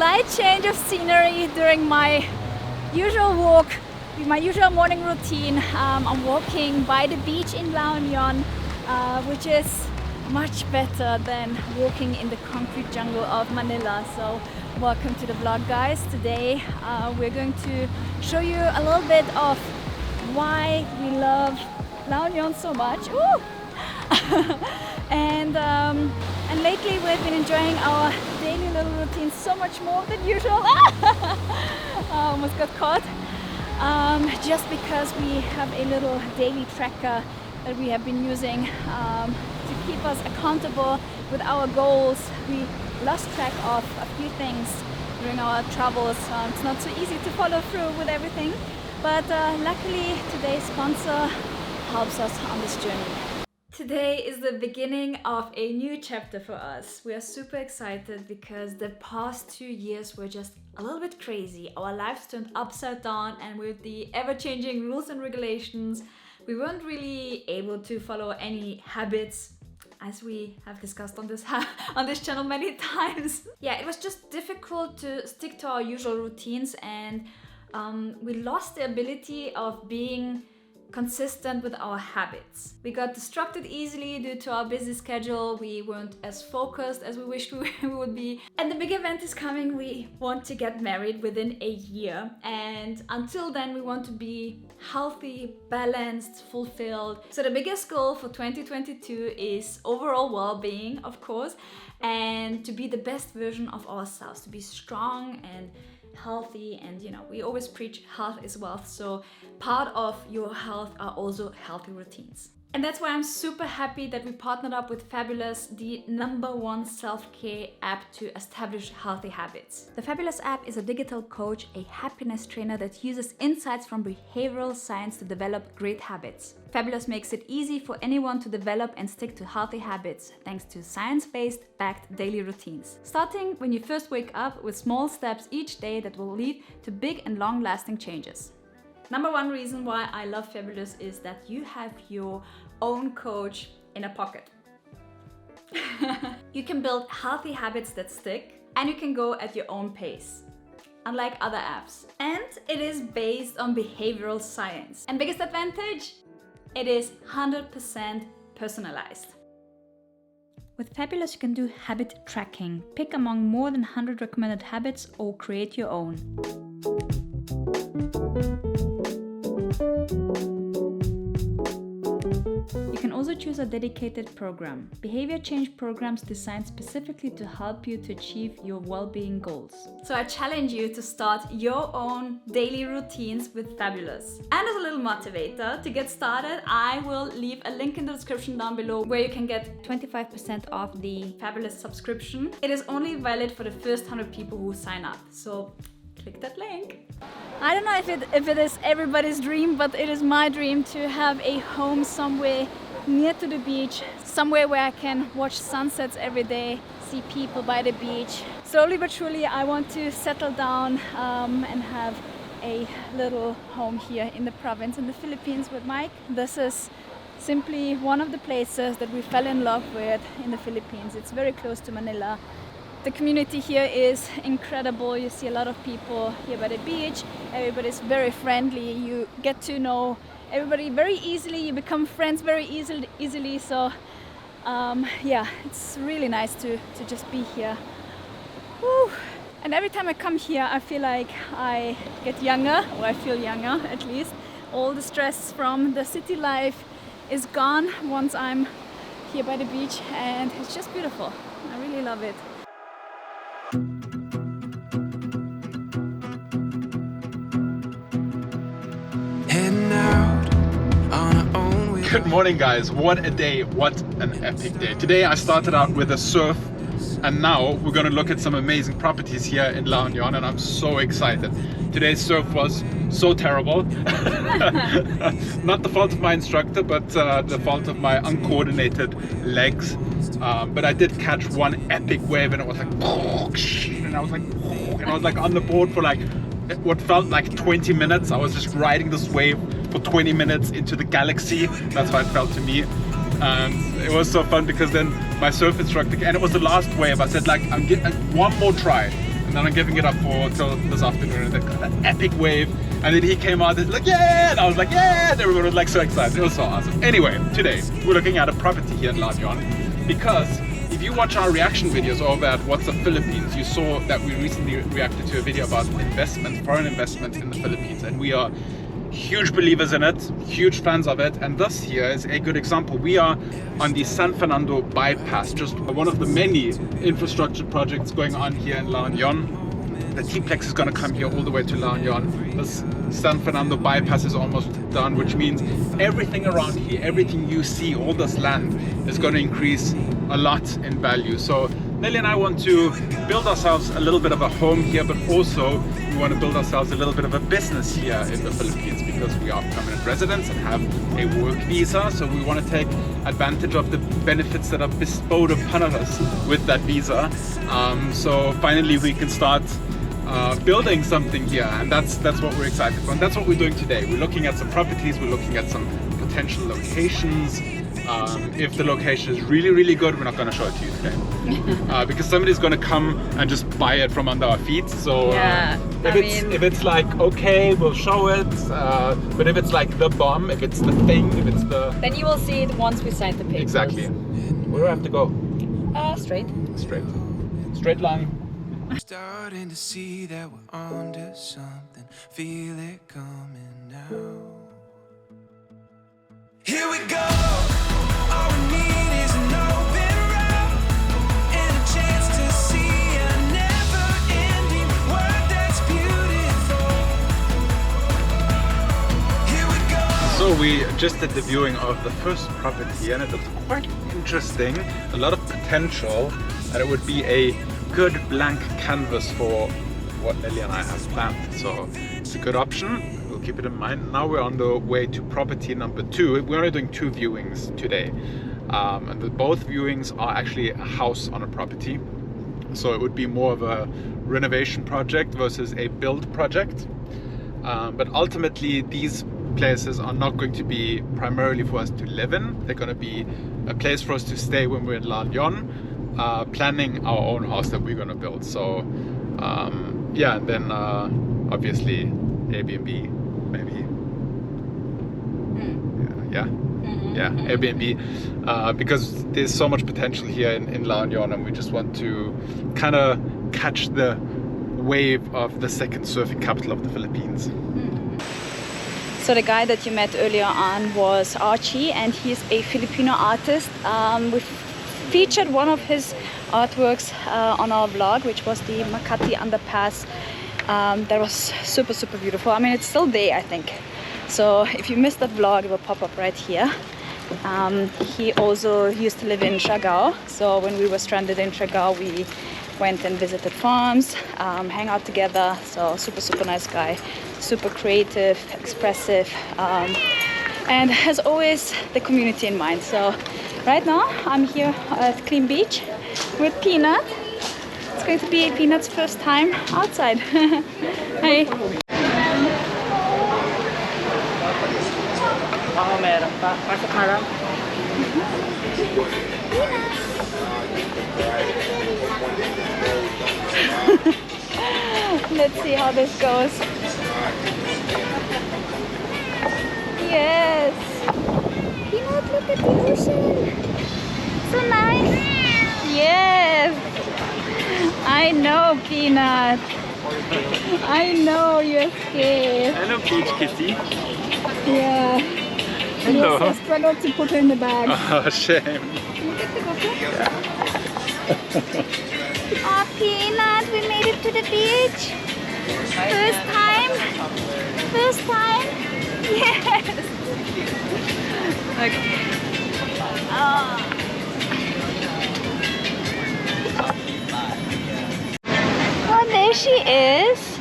slight change of scenery during my usual walk, my usual morning routine. I'm walking by the beach in La Union, which is much better than walking in the concrete jungle of Manila. So welcome to the vlog, guys. Today we're going to show you a little bit of why we love La Union so much. Ooh! and lately we've been enjoying our daily little routine so much more than usual. I almost got caught. Just because we have a little daily tracker that we have been using to keep us accountable with our goals. We lost track of a few things during our travels. It's not so easy to follow through with everything, but luckily today's sponsor helps us on this journey. Today is the beginning of a new chapter for us. We are super excited because the past 2 years were just a little bit crazy. Our lives turned upside down, and with the ever-changing rules and regulations, we weren't really able to follow any habits, as we have discussed on this channel many times. Yeah, it was just difficult to stick to our usual routines, and we lost the ability of being consistent with our habits. We got distracted easily due to our busy schedule. We weren't as focused as we wished we would be. And the big event is coming. We want to get married within a year. And until then, we want to be healthy, balanced, fulfilled. So the biggest goal for 2022 is overall well-being, of course, and to be the best version of ourselves, to be strong and healthy. And we always preach health is wealth, so part of your health are also healthy routines. And that's why I'm super happy that we partnered up with Fabulous, the #1 self-care app to establish healthy habits. The Fabulous app is a digital coach, a happiness trainer that uses insights from behavioral science to develop great habits. Fabulous makes it easy for anyone to develop and stick to healthy habits thanks to science-based backed daily routines. Starting when you first wake up with small steps each day that will lead to big and long-lasting changes. #1 reason why I love Fabulous is that you have your own coach in a pocket. You can build healthy habits that stick, and you can go at your own pace, unlike other apps. And it is based on behavioral science. And biggest advantage? It is 100% personalized. With Fabulous, you can do habit tracking, pick among more than 100 recommended habits, or create your own. You can also choose a dedicated program. Behavior change programs designed specifically to help you to achieve your well-being goals. So I challenge you to start your own daily routines with Fabulous. And as a little motivator to get started, I will leave a link in the description down below where you can get 25% off the Fabulous subscription. It is only valid for the first 100 people who sign up. So click that link. I don't know if it is everybody's dream, but it is my dream to have a home somewhere near to the beach, somewhere where I can watch sunsets every day, see people by the beach. Slowly but surely I want to settle down and have a little home here in the province in the Philippines with Mike. This is simply one of the places that we fell in love with in the Philippines. It's very close to Manila. The community here is incredible. You see a lot of people here by the beach. Everybody's very friendly. You get to know everybody very easily. You become friends very easily. So yeah, it's really nice to just be here. Woo. And every time I come here, I feel like I get younger, or I feel younger at least. All the stress from the city life is gone once I'm here by the beach, and it's just beautiful. I really love it. Good morning, guys. What a day, what an epic day. Today I started out with a surf, and now we're gonna look at some amazing properties here in La Union, and I'm so excited. Today's surf was so terrible. Not the fault of my instructor, but the fault of my uncoordinated legs. But I did catch one epic wave, and it was like, and I was like on the board for like what felt like 20 minutes. I was just riding this wave for 20 minutes into the galaxy. That's how it felt to me. And it was so fun because then my surf instructor, and it was the last wave, I said like, I'm getting one more try. And And then I'm giving it up till this afternoon, and then got that epic wave. And then he came out and like, yeah! And I was like, yeah! And everyone was like so excited. It was so awesome. Anyway, today we're looking at a property here in La Union, because if you watch our reaction videos over at What's Up Philippines, you saw that we recently reacted to a video about investment, foreign investment in the Philippines, and we are huge believers in it, huge fans of it, and this here is a good example. We are on the San Fernando bypass, just one of the many infrastructure projects going on here in La Union. The T-Plex is going to come here all the way to La Union. This San Fernando bypass is almost done, which means everything around here, everything you see, all this land is going to increase a lot in value. So Nelly and I want to build ourselves a little bit of a home here, but also we want to build ourselves a little bit of a business here in the Philippines, because we are permanent residents and have a work visa. So we want to take advantage of the benefits that are bestowed upon us with that visa. So finally we can start building something here, and that's what we're excited for, and that's what we're doing today. We're looking at some properties, we're looking at some potential locations. If the location is really good, we're not going to show it to you today, because somebody's going to come and just buy it from under our feet. So Yeah, if it's like okay, we'll show it, but if it's like the bomb, if it's the thing, if it's the... Then you will see it once we sign the papers. Exactly. Where do I have to go? Straight. Straight line. Starting to see that we're onto something. Feel it coming now. Here we go. All we need is an open road and a chance to see a never-ending world that's beautiful. Here we go. So we just did the viewing of the first property, and it looks quite interesting. A lot of potential, and it would be a good blank canvas for what Nelly and I have planned. So it's a good option. We'll keep it in mind. Now we're on the way to property number 2. We're only doing 2 viewings today, and both viewings are actually a house on a property. So it would be more of a renovation project versus a build project. But ultimately, these places are not going to be primarily for us to live in. They're going to be a place for us to stay when we're in La Union, planning our own house that we're going to build. So yeah, and then obviously Airbnb maybe. Yeah, Airbnb, because there's so much potential here in La Union, and we just want to kind of catch the wave of the second surfing capital of the Philippines. So the guy that you met earlier on was Archie, and he's a Filipino artist. We featured one of his artworks on our vlog, which was the Makati underpass. That was super beautiful. I mean, it's still there, I think. So if you missed that vlog, it will pop up right here. He also used to live in Siargao, so when we were stranded in Siargao, we went and visited farms, hang out together. So super nice guy, super creative, expressive, and has always the community in mind. So right now I'm here at Clean Beach with Peanut. It's going to be Peanut's first time outside. Hi. Let's see how this goes. Yes. Peanut, look at the ocean. So nice. Yes. I know, Peanut. I know you're scared. Hello, Peach Kitty. Yeah. Hello. I struggled to put her in the bag. Oh, shame. Can you get the GoPro? Oh, Peanut, we made it to the beach. First time. First time. Yes. Okay. Oh. Oh, there she is.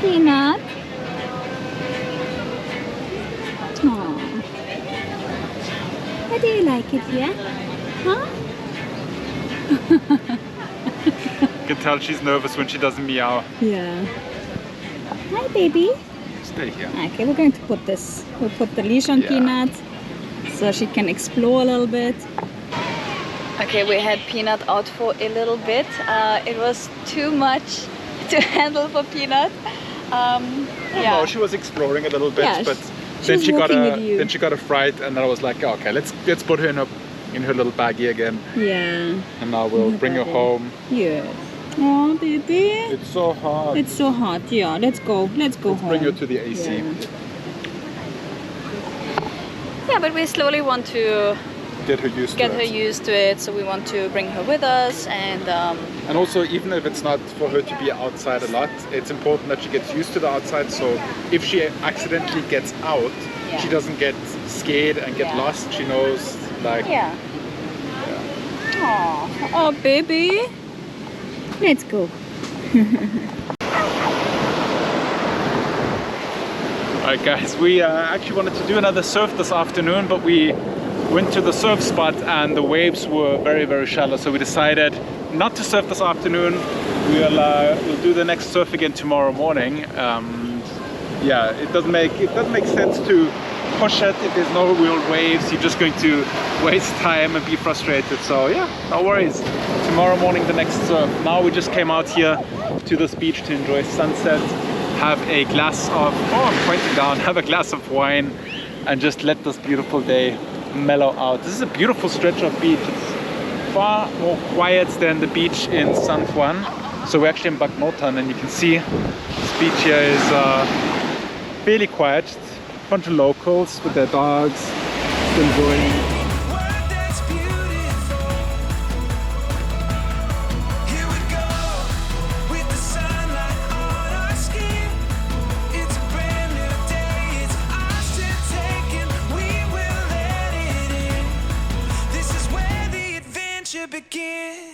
Peanut. Oh. How do you like it here? Huh? You can tell she's nervous when she doesn't meow. Yeah. Hi, baby. Stay here. Okay, we're going to put this. We'll put the leash on Peanut so she can explore a little bit. Okay, we had Peanut out for a little bit. It was too much to handle for Peanut. No, she was exploring a little bit, Yeah, but she then was she got walking with you. a fright, and then I was like, okay, let's put her in her little baggie again, Yeah. and now we'll bring her home. Yes. Oh, baby. It's so hot. It's so hot. Yeah. Let's go. Let's go home. Bring her to the AC. Yeah, but we slowly want to Get her used to it. So we want to bring her with us, and also, even if it's not for her to be outside a lot, it's important that she gets used to the outside. So if she accidentally gets out, she doesn't get scared and get lost. She knows, like. Yeah. Oh, baby. Let's go. Alright guys, we actually wanted to do another surf this afternoon, but we went to the surf spot and the waves were very, very shallow, so we decided not to surf this afternoon. We'll do the next surf again tomorrow morning. Yeah, it doesn't make sense to push it if there's no real waves. You're just going to waste time and be frustrated. So yeah, no worries. Tomorrow morning the next surf. Now we just came out here to this beach to enjoy sunset, have a glass of, I'm pointing down, have a glass of wine, and just let this beautiful day mellow out. This is a beautiful stretch of beach. It's far more quiet than the beach in San Juan. So we're actually in Bagnotan, and you can see this beach here is fairly quiet. Just a bunch of locals with their dogs enjoying. Begin.